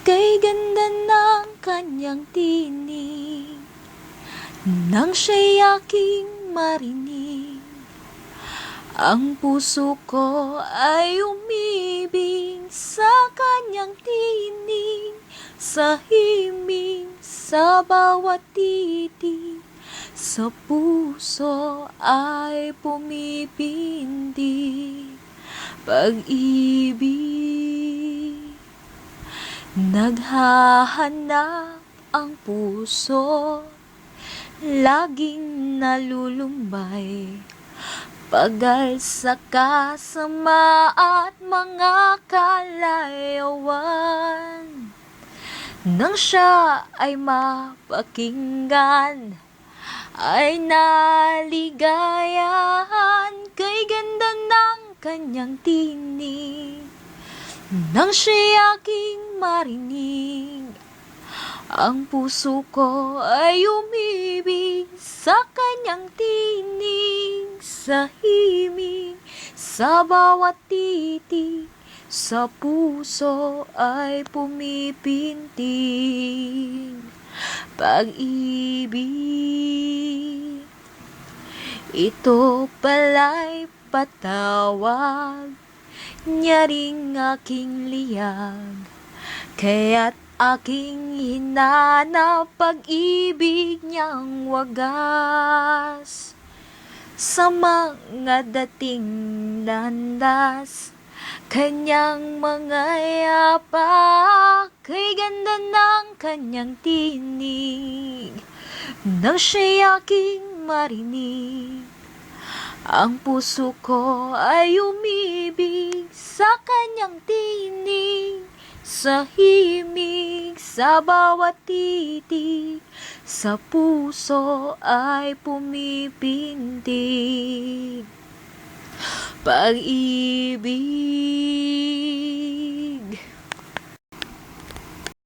Kay ganda ng kanyang tinig, nang siya'y aking marinig, ang puso ko ay umibig sa kanyang tinig, sa himig, sa bawat titig, sa puso ay pumipindig pag-ibig. Naghahanap ang puso, laging nalulumbay, pagal sa kasama at mga kalayawan. Nang siya ay mapakinggan, ay naligayahan, kay ganda ng kanyang tinig, nang siya'y aking marinig, ang puso ko ay umibig sa kanyang tinig, sa himig, sa bawat titig, sa puso ay pumipintig pag-ibig. Ito pala'y patawag niya ring aking liyag, kaya't aking hinanap pag-ibig niyang wagas. Sa mga dating landas, kanyang mga yapak, kay ganda ng kanyang tinig, nang siya'y aking marinig, ang puso ko ay umibig sa kanyang tinig, sa himig, sa bawat titig, sa puso ay pumipintig pag-ibig.